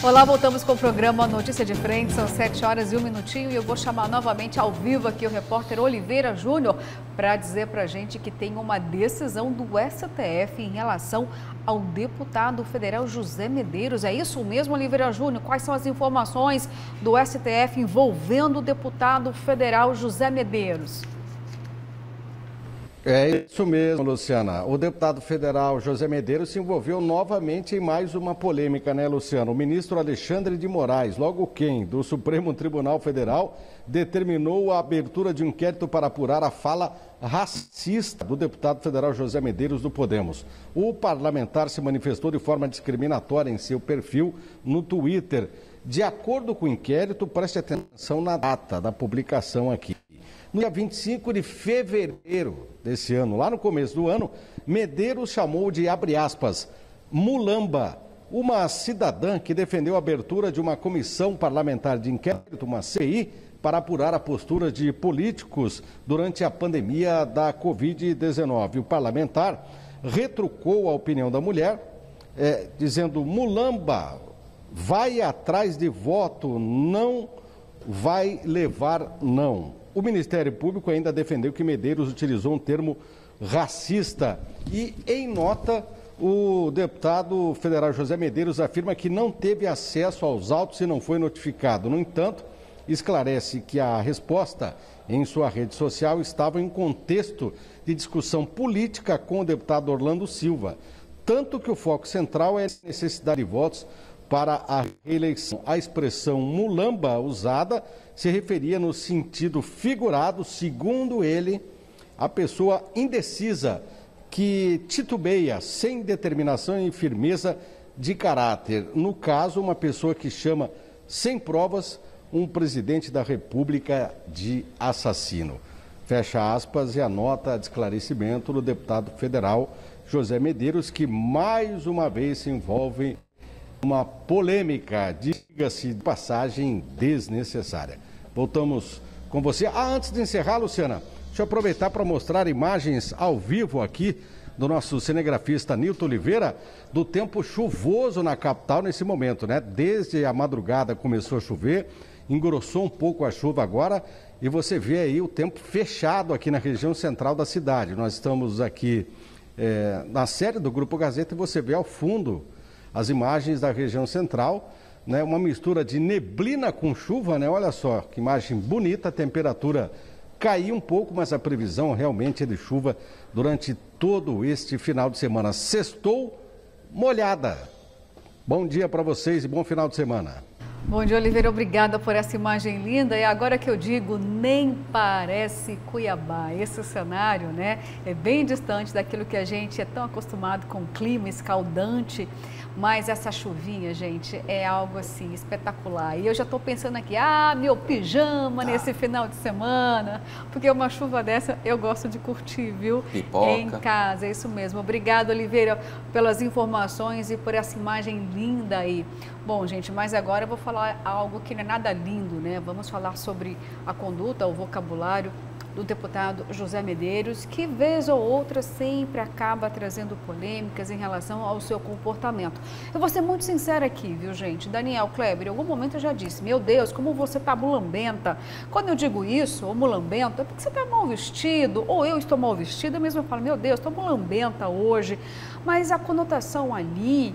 Olá, voltamos com o programa Notícia de Frente, são 7 horas e 1 minutinho e eu vou chamar novamente ao vivo aqui o repórter Oliveira Júnior para dizer para a gente que tem uma decisão do STF em relação ao deputado federal José Medeiros. É isso mesmo, Oliveira Júnior? Quais são as informações do STF envolvendo o deputado federal José Medeiros? É isso mesmo, Luciana. O deputado federal José Medeiros se envolveu novamente em mais uma polêmica, né, Luciana? O ministro Alexandre de Moraes, logo quem, do Supremo Tribunal Federal, determinou a abertura de um inquérito para apurar a fala racista do deputado federal José Medeiros do Podemos. O parlamentar se manifestou de forma discriminatória em seu perfil no Twitter. De acordo com o inquérito, preste atenção na data da publicação aqui. No dia 25 de fevereiro desse ano, lá no começo do ano, Medeiros chamou de, abre aspas, mulamba, uma cidadã que defendeu a abertura de uma comissão parlamentar de inquérito, uma CPI, para apurar a postura de políticos durante a pandemia da Covid-19. O parlamentar retrucou a opinião da mulher, dizendo, mulamba, vai atrás de voto, não vai levar não. O Ministério Público ainda defendeu que Medeiros utilizou um termo racista e, em nota, o deputado federal José Medeiros afirma que não teve acesso aos autos e não foi notificado. No entanto, esclarece que a resposta em sua rede social estava em contexto de discussão política com o deputado Orlando Silva, tanto que o foco central é a necessidade de votos para a reeleição. A expressão mulamba usada se referia no sentido figurado, segundo ele, a pessoa indecisa que titubeia sem determinação e firmeza de caráter. No caso, uma pessoa que chama sem provas um presidente da República de assassino. Fecha aspas e anota de esclarecimento do deputado federal José Medeiros, que mais uma vez se envolve uma polêmica, diga-se de passagem, desnecessária. Voltamos com você. Antes de encerrar, Luciana, deixa eu aproveitar para mostrar imagens ao vivo aqui do nosso cinegrafista Nilton Oliveira, do tempo chuvoso na capital nesse momento, né? Desde a madrugada começou a chover, engrossou um pouco a chuva agora e você vê aí o tempo fechado aqui na região central da cidade. Nós estamos aqui na série do Grupo Gazeta e você vê ao fundo as imagens da região central, né? Uma mistura de neblina com chuva, né? Olha só que imagem bonita, a temperatura caiu um pouco, mas a previsão realmente é de chuva durante todo este final de semana. Sextou molhada. Bom dia para vocês e bom final de semana. Bom dia, Oliveira, obrigada por essa imagem linda. E agora que eu digo, nem parece Cuiabá. Esse cenário, né, é bem distante daquilo que a gente é tão acostumado com o clima escaldante. Mas essa chuvinha, gente, é algo assim espetacular. E eu já estou pensando aqui, meu pijama nesse final de semana, porque uma chuva dessa eu gosto de curtir, viu? Pipoca. Em casa, é isso mesmo. Obrigada, Oliveira, pelas informações e por essa imagem linda aí. Bom, gente, mas agora eu vou falar algo que não é nada lindo, né? Vamos falar sobre a conduta, o vocabulário do deputado José Medeiros, que vez ou outra sempre acaba trazendo polêmicas em relação ao seu comportamento. Eu vou ser muito sincera aqui, viu, gente? Daniel, Kleber, em algum momento eu já disse, meu Deus, como você tá mulambenta. Quando eu digo isso, ou mulambento, é porque você tá mal vestido, ou eu estou mal vestida, mesmo eu falo, meu Deus, estou mulambenta hoje. Mas a conotação ali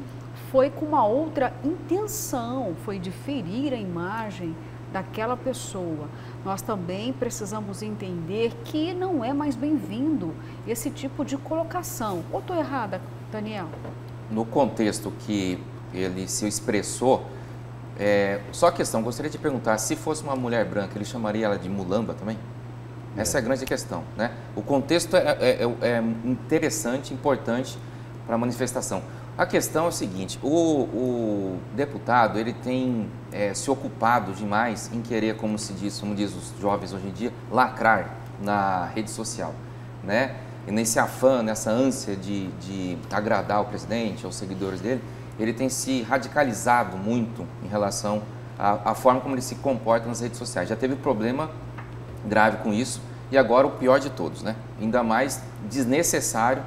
foi com uma outra intenção, foi de ferir a imagem daquela pessoa. Nós também precisamos entender que não é mais bem-vindo esse tipo de colocação. Ou estou errada, Daniel? No contexto que ele se expressou, só a questão, gostaria de perguntar, se fosse uma mulher branca, ele chamaria ela de mulamba também? Essa é a grande questão, né? O contexto é interessante, importante para a manifestação. A questão é o seguinte, o deputado, ele tem se ocupado demais em querer, como diz os jovens hoje em dia, lacrar na rede social, né? E nesse afã, nessa ânsia de agradar o presidente, aos seguidores dele, ele tem se radicalizado muito em relação à forma como ele se comporta nas redes sociais. Já teve problema grave com isso e agora o pior de todos, né? Ainda mais desnecessário,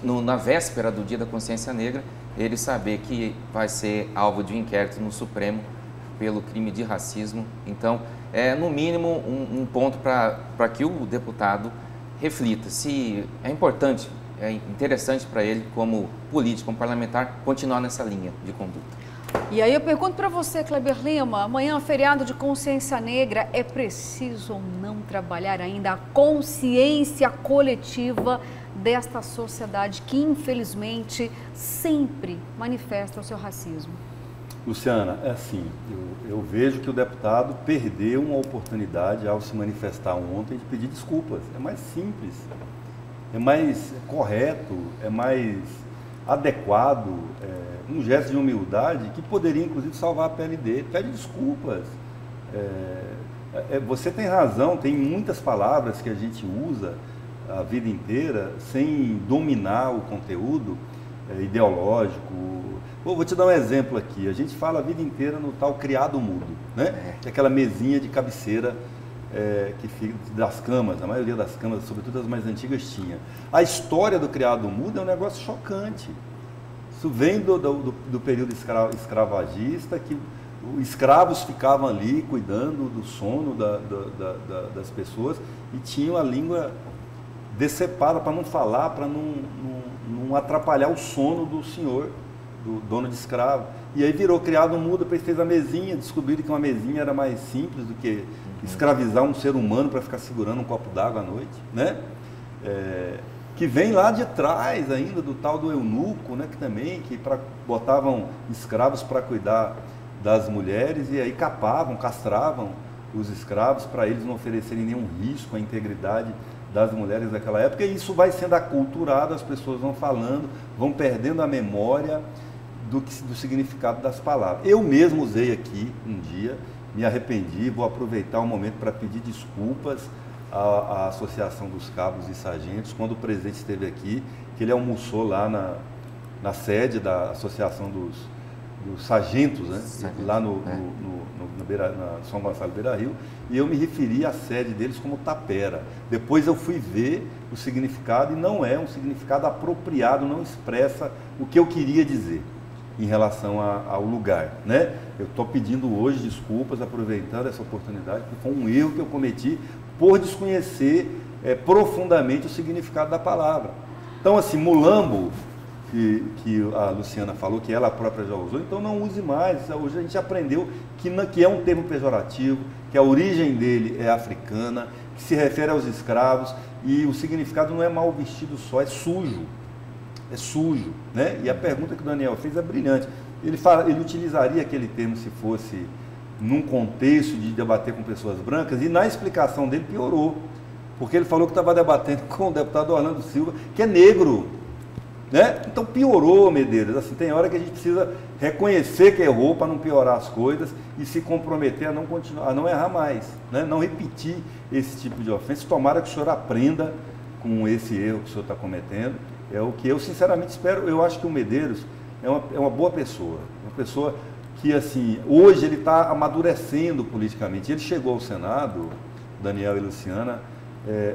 na véspera do Dia da Consciência Negra, ele saber que vai ser alvo de um inquérito no Supremo pelo crime de racismo. Então, é no mínimo um ponto para que o deputado reflita se é importante, é interessante para ele, como político, como parlamentar, continuar nessa linha de conduta. E aí eu pergunto para você, Kleber Lima, amanhã feriado de consciência negra, é preciso ou não trabalhar ainda a consciência coletiva desta sociedade que infelizmente sempre manifesta o seu racismo? Luciana, é assim, eu vejo que o deputado perdeu uma oportunidade ao se manifestar ontem de pedir desculpas. É mais simples, é mais correto, é mais adequado, um gesto de humildade que poderia inclusive salvar a pele dele. Pede desculpas. Você tem razão, tem muitas palavras que a gente usa a vida inteira sem dominar o conteúdo ideológico. Vou te dar um exemplo aqui. A gente fala a vida inteira no tal criado mudo, né? Que é aquela mesinha de cabeceira que fica das camas, a maioria das camas, sobretudo as mais antigas, tinha. A história do criado mudo é um negócio chocante. Isso vem do período escravagista, que os escravos ficavam ali cuidando do sono das pessoas e tinham a língua decepada para não falar, para não atrapalhar o sono do senhor, do dono de escravo. E aí virou criado mudo, depois fez a mesinha, descobriram que uma mesinha era mais simples do que escravizar um ser humano para ficar segurando um copo d'água à noite, né? Que vem lá de trás ainda do tal do eunuco, né? Que botavam escravos para cuidar das mulheres e aí castravam os escravos para eles não oferecerem nenhum risco à integridade das mulheres daquela época. E isso vai sendo aculturado, as pessoas vão falando, vão perdendo a memória do significado das palavras. Eu mesmo usei aqui um dia, me arrependi, vou aproveitar o momento para pedir desculpas à Associação dos Cabos e Sargentos, quando o presidente esteve aqui, que ele almoçou lá na sede da Associação dos Sargentos, né? Lá na São Gonçalo Beira-Rio, e eu me referi à sede deles como tapera. Depois eu fui ver o significado e não é um significado apropriado, não expressa o que eu queria dizer em relação ao lugar, né? Eu estou pedindo hoje desculpas, aproveitando essa oportunidade, porque foi um erro que eu cometi por desconhecer profundamente o significado da palavra. Então, assim, mulambo, que a Luciana falou, que ela própria já usou, então não use mais. Hoje a gente aprendeu que é um termo pejorativo, que a origem dele é africana, que se refere aos escravos, e o significado não é mal vestido só, é sujo. É sujo, né? E a pergunta que o Daniel fez é brilhante. Ele utilizaria aquele termo se fosse num contexto de debater com pessoas brancas, e na explicação dele piorou, porque ele falou que estava debatendo com o deputado Orlando Silva, que é negro, né? Então piorou, Medeiros. Assim, tem hora que a gente precisa reconhecer que errou para não piorar as coisas e se comprometer a não continuar, a não errar mais, né? Não repetir esse tipo de ofensa. Tomara que o senhor aprenda com esse erro que o senhor está cometendo. É o que eu sinceramente espero. Eu acho que o Medeiros é uma boa pessoa, uma pessoa que, assim, hoje ele está amadurecendo politicamente. Ele chegou ao Senado, Daniel e Luciana,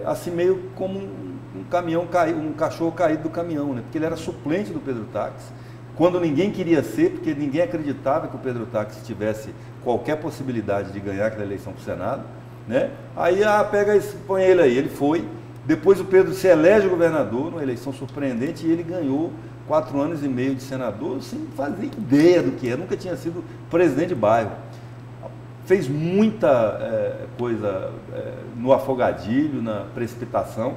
assim, meio como um cachorro caído do caminhão, né? Porque ele era suplente do Pedro Táxi, quando ninguém queria ser, porque ninguém acreditava que o Pedro Táxi tivesse qualquer possibilidade de ganhar aquela eleição para o Senado, né? Aí, pega isso, põe ele aí. Ele foi. Depois o Pedro se elege governador, numa eleição surpreendente, e ele ganhou 4 anos e meio de senador sem fazer ideia do que é, nunca tinha sido presidente de bairro. Fez muita coisa no afogadilho, na precipitação,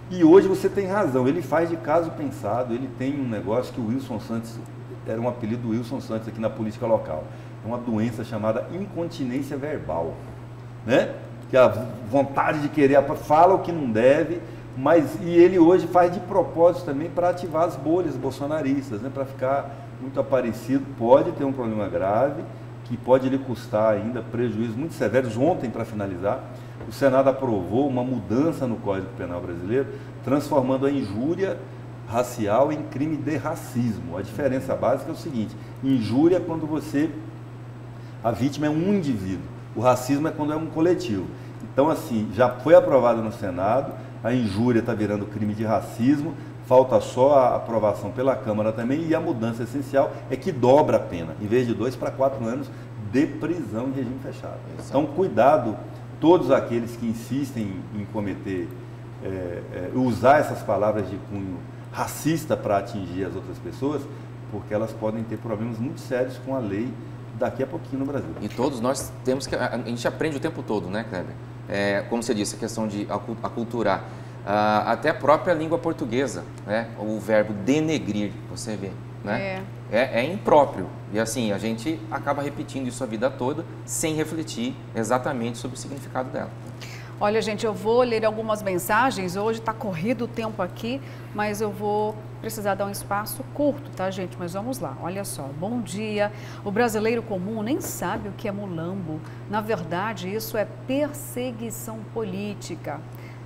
e hoje você tem razão, ele faz de caso pensado. Ele tem um negócio que o Wilson Santos, era um apelido do Wilson Santos aqui na política local, é uma doença chamada incontinência verbal, né? Que a vontade de querer, fala o que não deve, e ele hoje faz de propósito também para ativar as bolhas bolsonaristas, né? Para ficar muito aparecido. Pode ter um problema grave, que pode lhe custar ainda prejuízos muito severos. Ontem, para finalizar, o Senado aprovou uma mudança no Código Penal brasileiro, transformando a injúria racial em crime de racismo. A diferença básica é o seguinte: injúria é quando a vítima é um indivíduo, o racismo é quando é um coletivo. Então, assim, já foi aprovado no Senado, a injúria está virando crime de racismo, falta só a aprovação pela Câmara também, e a mudança essencial é que dobra a pena, em vez de 2 para 4 anos de prisão em regime fechado. Então, cuidado, todos aqueles que insistem em cometer, usar essas palavras de cunho racista para atingir as outras pessoas, porque elas podem ter problemas muito sérios com a lei daqui a pouquinho no Brasil. E todos nós temos que... A gente aprende o tempo todo, né, Kleber? Como você disse, a questão de aculturar. Até a própria língua portuguesa, né? O verbo denegrir, você vê, né? É impróprio. E assim, a gente acaba repetindo isso a vida toda sem refletir exatamente sobre o significado dela. Olha, gente, eu vou ler algumas mensagens. Hoje está corrido o tempo aqui, mas eu vou precisar dar um espaço curto, tá, gente? Mas vamos lá, olha só. Bom dia. O brasileiro comum nem sabe o que é mulambo. Na verdade, isso é perseguição política.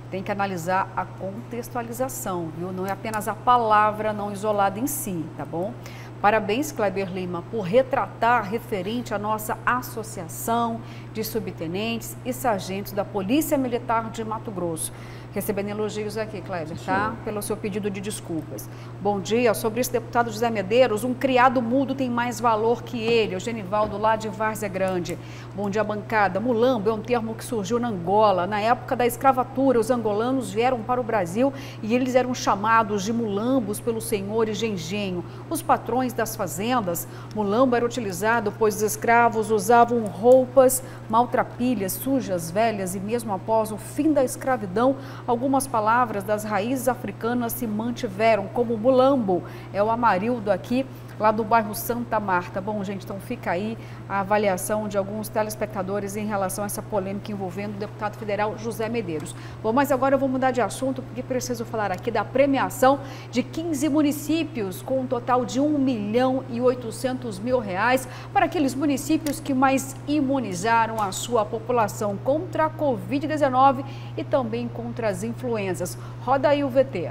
Tem que analisar a contextualização, viu? Não é apenas a palavra não isolada em si, tá bom? Parabéns, Kleber Lima, por retratar referente à nossa associação de subtenentes e sargentos da Polícia Militar de Mato Grosso. Recebendo elogios aqui, Kleber, tá? Pelo seu pedido de desculpas. Bom dia. Sobre esse deputado José Medeiros, um criado mudo tem mais valor que ele. O Genivaldo, lá de Várzea Grande. Bom dia, bancada. Mulambo é um termo que surgiu na Angola. Na época da escravatura, os angolanos vieram para o Brasil e eles eram chamados de mulambos pelos senhores de engenho, os patrões das fazendas. Mulambo era utilizado pois os escravos usavam roupas maltrapilhas, sujas, velhas, e mesmo após o fim da escravidão, algumas palavras das raízes africanas se mantiveram, como mulambo. É o Amarildo aqui, lá do bairro Santa Marta. Bom, gente, então fica aí a avaliação de alguns telespectadores em relação a essa polêmica envolvendo o deputado federal José Medeiros. Bom, mas agora eu vou mudar de assunto, porque preciso falar aqui da premiação de 15 municípios, com um total de R$ 1.800.000 para aqueles municípios que mais imunizaram a sua população contra a Covid-19 e também contra as influenzas. Roda aí o VT.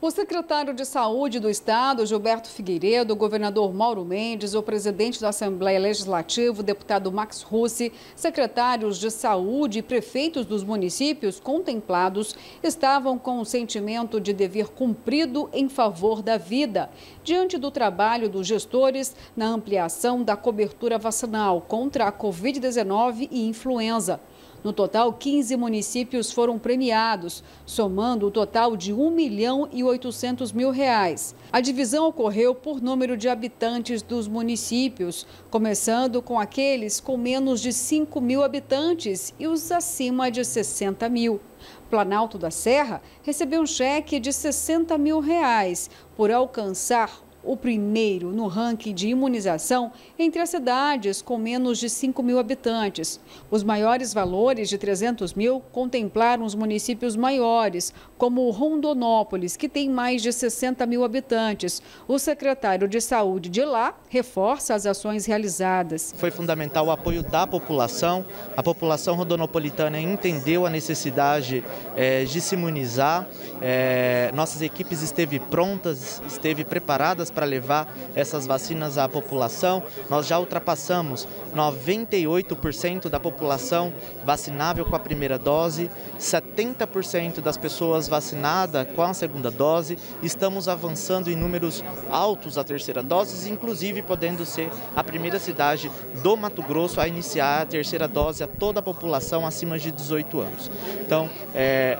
O secretário de Saúde do Estado, Gilberto Figueiredo, o governador Mauro Mendes, o presidente da Assembleia Legislativa, o deputado Max Russi, secretários de Saúde e prefeitos dos municípios contemplados estavam com o sentimento de dever cumprido em favor da vida, diante do trabalho dos gestores na ampliação da cobertura vacinal contra a Covid-19 e influenza. No total, 15 municípios foram premiados, somando o total de R$ 1.800.000. A divisão ocorreu por número de habitantes dos municípios, começando com aqueles com menos de 5.000 habitantes e os acima de 60.000. Planalto da Serra recebeu um cheque de R$ 60.000 por alcançar o primeiro no ranking de imunização entre as cidades com menos de 5.000 habitantes. Os maiores valores, de 300.000, contemplaram os municípios maiores, como Rondonópolis, que tem mais de 60.000 habitantes. O secretário de Saúde de lá reforça as ações realizadas. Foi fundamental o apoio da população. A população rodonopolitana entendeu a necessidade de se imunizar. Nossas equipes esteve prontas, esteve preparadas para levar essas vacinas à população. Nós já ultrapassamos 98% da população vacinável com a primeira dose, 70% das pessoas vacinadas com a segunda dose. Estamos avançando em números altos a terceira dose, inclusive podendo ser a primeira cidade do Mato Grosso a iniciar a terceira dose a toda a população acima de 18 anos. Então,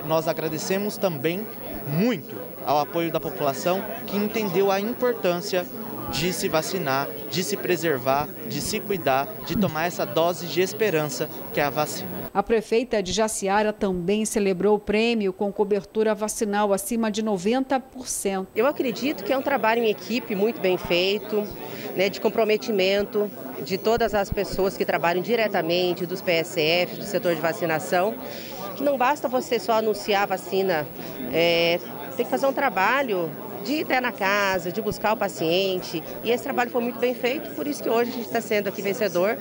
nós agradecemos também muito ao apoio da população que entendeu a importância de se vacinar, de se preservar, de se cuidar, de tomar essa dose de esperança que é a vacina. A prefeita de Jaciara também celebrou o prêmio com cobertura vacinal acima de 90%. Eu acredito que é um trabalho em equipe muito bem feito, né, de comprometimento de todas as pessoas que trabalham diretamente, dos PSF, do setor de vacinação. Que não basta você só anunciar a vacina, tem que fazer um trabalho de ir até na casa, de buscar o paciente, e esse trabalho foi muito bem feito, por isso que hoje a gente está sendo aqui vencedor,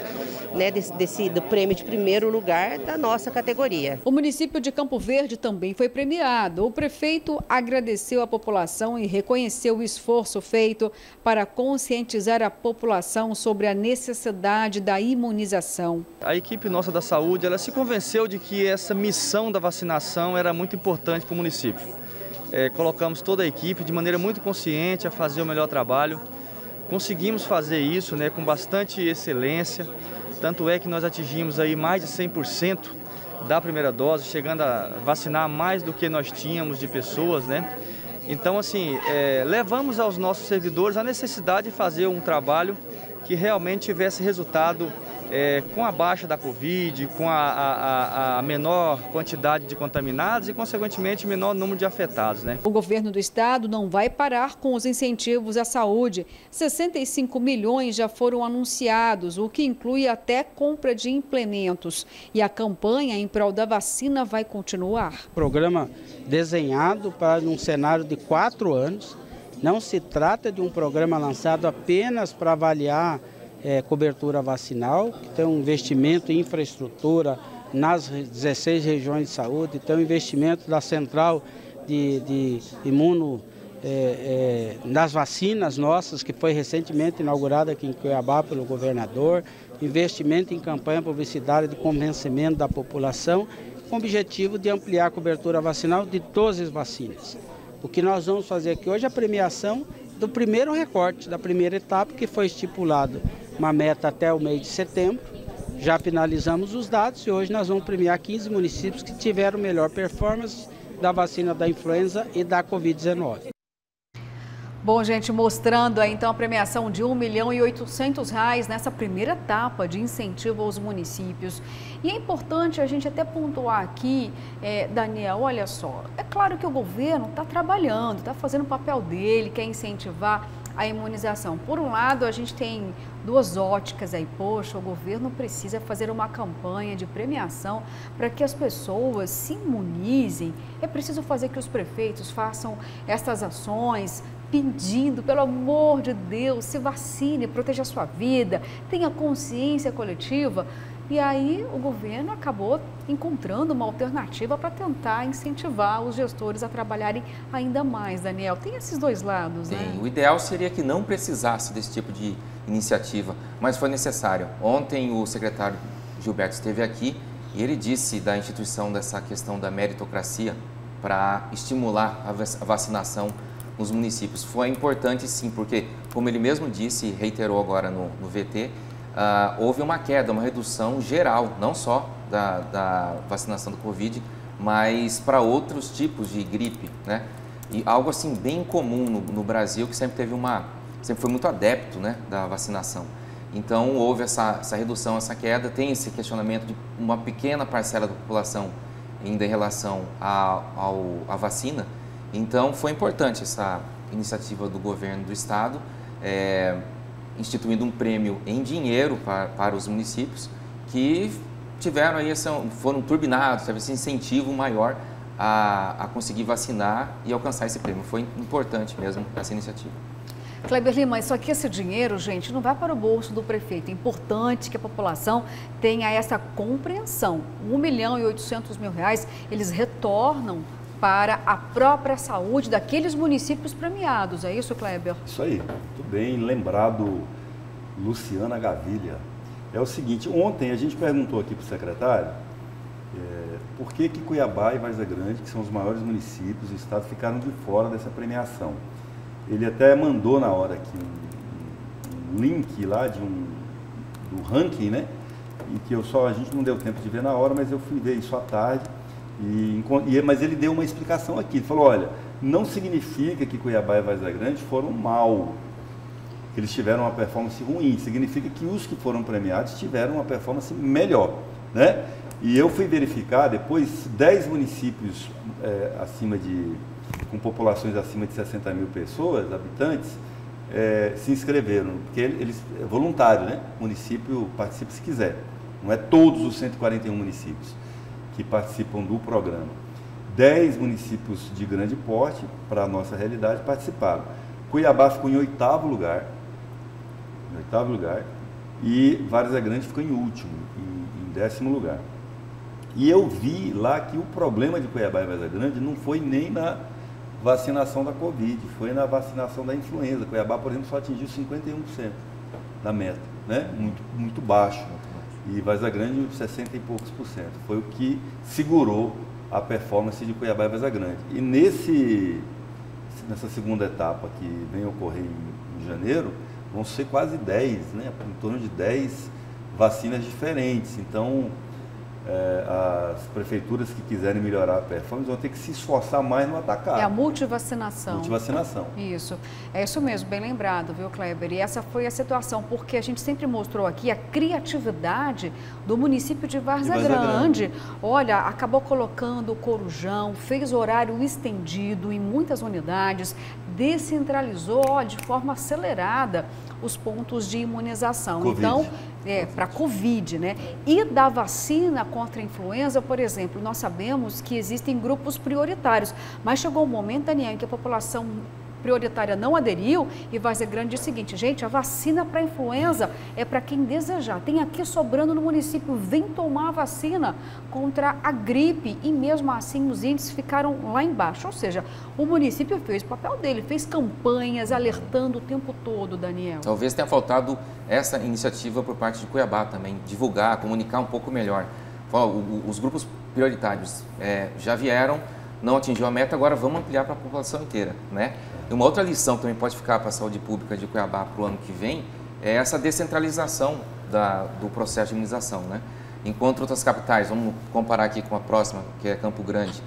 né, do prêmio de primeiro lugar da nossa categoria. O município de Campo Verde também foi premiado. O prefeito agradeceu a população e reconheceu o esforço feito para conscientizar a população sobre a necessidade da imunização. A equipe nossa da saúde, ela se convenceu de que essa missão da vacinação era muito importante para o município. colocamos toda a equipe de maneira muito consciente a fazer o melhor trabalho. Conseguimos fazer isso, né, com bastante excelência, tanto é que nós atingimos aí mais de 100% da primeira dose, chegando a vacinar mais do que nós tínhamos de pessoas, né? Então, assim, levamos aos nossos servidores a necessidade de fazer um trabalho que realmente tivesse resultado com a baixa da Covid, com a menor quantidade de contaminados e, consequentemente, menor número de afetados, né? O governo do estado não vai parar com os incentivos à saúde. 65 milhões já foram anunciados, o que inclui até compra de implementos. E a campanha em prol da vacina vai continuar. Programa desenhado para um cenário de 4 anos. Não se trata de um programa lançado apenas para avaliar cobertura vacinal, que tem um investimento em infraestrutura nas 16 regiões de saúde, tem um investimento da central de imuno nas vacinas nossas, que foi recentemente inaugurada aqui em Cuiabá pelo governador, investimento em campanha publicitária de convencimento da população, com o objetivo de ampliar a cobertura vacinal de todas as vacinas. O que nós vamos fazer aqui hoje é a premiação do primeiro recorte, da primeira etapa, que foi estipulado uma meta até o mês de setembro. Já finalizamos os dados e hoje nós vamos premiar 15 municípios que tiveram melhor performance da vacina da influenza e da Covid-19. Bom, gente, mostrando aí então a premiação de R$ 1.800.000 nessa primeira etapa de incentivo aos municípios. E é importante a gente até pontuar aqui, Daniel, olha só, é claro que o governo está trabalhando, está fazendo o papel dele, quer incentivar a imunização. Por um lado, a gente tem duas óticas aí, poxa, o governo precisa fazer uma campanha de premiação para que as pessoas se imunizem. É preciso fazer que os prefeitos façam essas ações, pedindo, pelo amor de Deus, se vacine, proteja a sua vida, tenha consciência coletiva. E aí o governo acabou encontrando uma alternativa para tentar incentivar os gestores a trabalharem ainda mais, Daniel. Tem esses dois lados, né? Tem. O ideal seria que não precisasse desse tipo de iniciativa, mas foi necessário. Ontem o secretário Gilberto esteve aqui e ele disse da instituição dessa questão da meritocracia para estimular a vacinação nos municípios. Foi importante sim, porque, como ele mesmo disse e reiterou agora no VT, houve uma queda, uma redução geral, não só da vacinação do Covid, mas para outros tipos de gripe, né? E algo assim bem comum no Brasil, que sempre foi muito adepto, né, da vacinação. Então houve essa redução, essa queda, tem esse questionamento de uma pequena parcela da população ainda em relação à vacina. Então foi importante essa iniciativa do governo do estado, instituindo um prêmio em dinheiro para os municípios que tiveram aí, foram turbinados, teve esse incentivo maior a conseguir vacinar e alcançar esse prêmio. Foi importante mesmo essa iniciativa. Kleber Lima, só que esse dinheiro, gente, não vai para o bolso do prefeito. É importante que a população tenha essa compreensão. R$ 1.800.000, eles retornam para a própria saúde daqueles municípios premiados. É isso, Kleber? Isso aí, muito bem lembrado, Luciana Gavilha. É o seguinte, ontem a gente perguntou aqui para o secretário por que Cuiabá e Várzea Grande, que são os maiores municípios do estado, ficaram de fora dessa premiação. Ele até mandou na hora aqui um link lá do ranking, né? E que a gente não deu tempo de ver na hora, mas eu fui ver isso à tarde. Mas ele deu uma explicação aqui. Ele falou, olha, não significa que Cuiabá e Várzea Grande foram mal, que eles tiveram uma performance ruim. Significa que os que foram premiados tiveram uma performance melhor, né? E eu fui verificar depois, 10 municípios com populações acima de 60 mil pessoas, habitantes, se inscreveram, porque eles é voluntário, né? O município participa se quiser, não é todos os 141 municípios que participam do programa. 10 municípios de grande porte, para a nossa realidade, participaram. Cuiabá ficou em oitavo lugar, e Várzea Grande ficou em último, em 10º lugar. E eu vi lá que o problema de Cuiabá e Várzea Grande não foi nem na vacinação da Covid, foi na vacinação da influenza. Cuiabá, por exemplo, só atingiu 51% da meta, né? Muito baixo. E Várzea Grande, 60 e poucos %. Foi o que segurou a performance de Cuiabá e Várzea Grande. E nessa segunda etapa que vem ocorrer em janeiro, vão ser quase 10, né? Em torno de 10 vacinas diferentes. Então, as prefeituras que quiserem melhorar a performance vão ter que se esforçar mais no atacado. É a multivacinação. Multivacinação. Isso. É isso mesmo, bem lembrado, viu, Kleber? E essa foi a situação, porque a gente sempre mostrou aqui a criatividade do município de Várzea Grande. Olha, acabou colocando o Corujão, fez horário estendido em muitas unidades, descentralizou de forma acelerada os pontos de imunização. COVID. Então, para Covid, né? E da vacina contra a influenza, por exemplo, nós sabemos que existem grupos prioritários, mas chegou um momento, Daniel, em que a população prioritária não aderiu e Várzea Grande disse o seguinte: gente, a vacina para a influenza é para quem desejar. Tem aqui sobrando no município, vem tomar a vacina contra a gripe. E mesmo assim os índices ficaram lá embaixo. Ou seja, o município fez o papel dele, fez campanhas alertando o tempo todo, Daniel. Talvez tenha faltado essa iniciativa por parte de Cuiabá também, divulgar, comunicar um pouco melhor. Os grupos prioritários já vieram, não atingiu a meta, agora vamos ampliar para a população inteira, né? E uma outra lição que também pode ficar para a saúde pública de Cuiabá para o ano que vem é essa descentralização do processo de imunização, né? Enquanto outras capitais, vamos comparar aqui com a próxima, que é Campo Grande,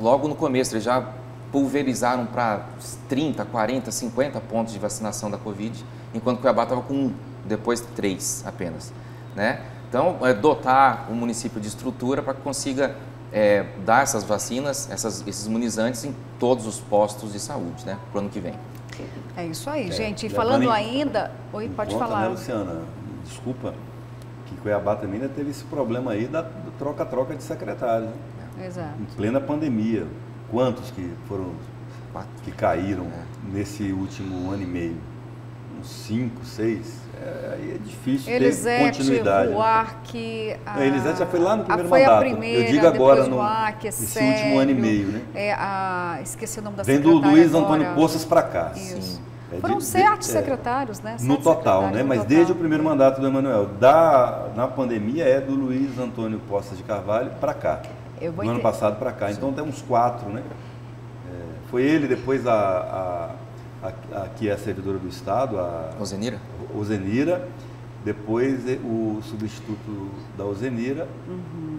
logo no começo eles já pulverizaram para 30, 40, 50 pontos de vacinação da Covid, enquanto Cuiabá estava com 1, depois 3 apenas, né? Então, dotar o município de estrutura para que consiga dar essas vacinas, esses imunizantes em todos os postos de saúde, né, para o ano que vem. É isso aí, gente. E falando ainda... Oi, pode falar. Né, Luciana? Desculpa, que Cuiabá também ainda teve esse problema aí do troca-troca de secretários. Né? Exato. Em plena pandemia. Quantos que que caíram nesse último ano e meio? Uns 5, 6? Aí é difícil ter continuidade. Buarque, Elisete já foi lá no primeiro foi mandato. A primeira, eu digo agora nesse último ano e meio, né? Esqueci o nome da Vem secretária. Vem do Luiz Antônio Poças para cá. Isso. Foram 7 secretários, né? No total, né? Mas desde o primeiro mandato do Emanuel. Na pandemia é do Luiz Antônio Poças de Carvalho para cá. Do ano passado para cá. Então tem uns 4, né? Foi ele, depois que é a servidora do Estado, a Ozenira, depois o substituto da Ozenira,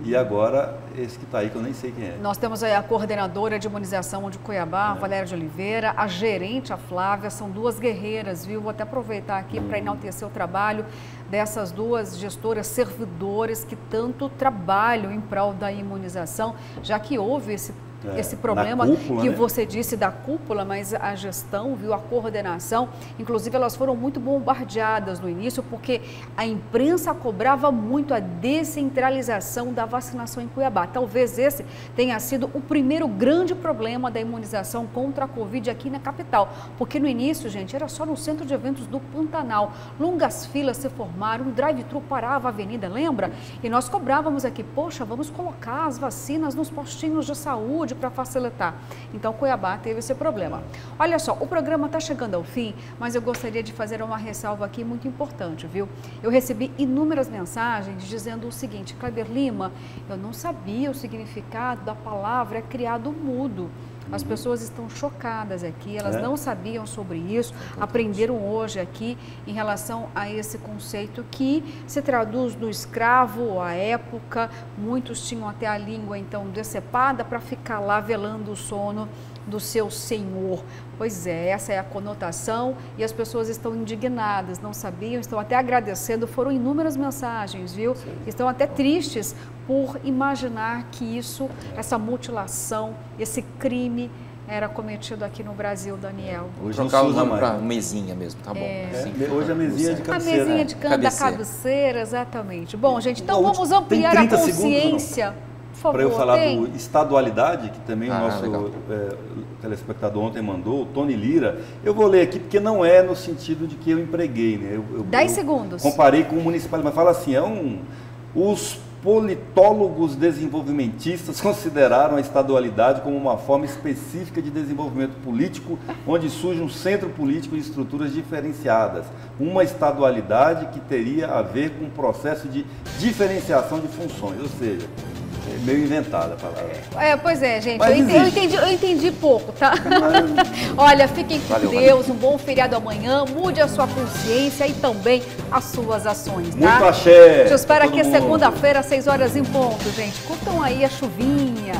e agora esse que está aí, que eu nem sei quem é. Nós temos aí a coordenadora de imunização de Cuiabá, Valéria de Oliveira, a gerente, a Flávia, são 2 guerreiras, viu? Vou até aproveitar aqui para enaltecer o trabalho dessas 2 gestoras, servidores que tanto trabalham em prol da imunização, já que houve esse problema cúpula, que você disse da cúpula, mas a gestão, viu, a coordenação, inclusive elas foram muito bombardeadas no início, porque a imprensa cobrava muito a descentralização da vacinação em Cuiabá. Talvez esse tenha sido o primeiro grande problema da imunização contra a Covid aqui na capital, porque no início, gente, era só no centro de eventos do Pantanal. Longas filas se formaram, um drive-thru parava a avenida, lembra? E nós cobrávamos aqui, poxa, vamos colocar as vacinas nos postinhos de saúde para facilitar. Então, Cuiabá teve esse problema. Olha só, o programa está chegando ao fim, mas eu gostaria de fazer uma ressalva aqui muito importante, viu? Eu recebi inúmeras mensagens dizendo o seguinte: Kleber Lima, eu não sabia o significado da palavra criado mudo. As pessoas estão chocadas aqui, elas não sabiam sobre isso, aprenderam hoje aqui em relação a esse conceito que se traduz do escravo à época. Muitos tinham até a língua então decepada para ficar lá velando o sono do seu senhor. Pois é, essa é a conotação e as pessoas estão indignadas, não sabiam, estão até agradecendo, foram inúmeras mensagens, viu? Sim. Estão até tristes por imaginar que isso, essa mutilação, esse crime era cometido aqui no Brasil, Daniel. Hoje trocar o nome para mesinha mesmo, tá bom. Hoje a mesinha de cabeceira. A mesinha da cabeceira, exatamente. Bom, gente, então vamos ampliar a consciência. Para eu falar do estadualidade, que também o nosso telespectador ontem mandou, o Tony Lira, eu vou ler aqui porque não é no sentido de que eu empreguei, né? 10 segundos. Comparei com o municipal, mas fala assim, os politólogos desenvolvimentistas consideraram a estadualidade como uma forma específica de desenvolvimento político, onde surge um centro político de estruturas diferenciadas. Uma estadualidade que teria a ver com um processo de diferenciação de funções, ou seja, meio inventada a palavra. Pois é, gente, Mas eu entendi pouco, tá? Olha, fiquem com Deus, um bom feriado amanhã, mude a sua consciência e também as suas ações, tá? Muito axé! Eu espero que segunda-feira, às 6 horas em ponto, gente. Curtam aí a chuvinha.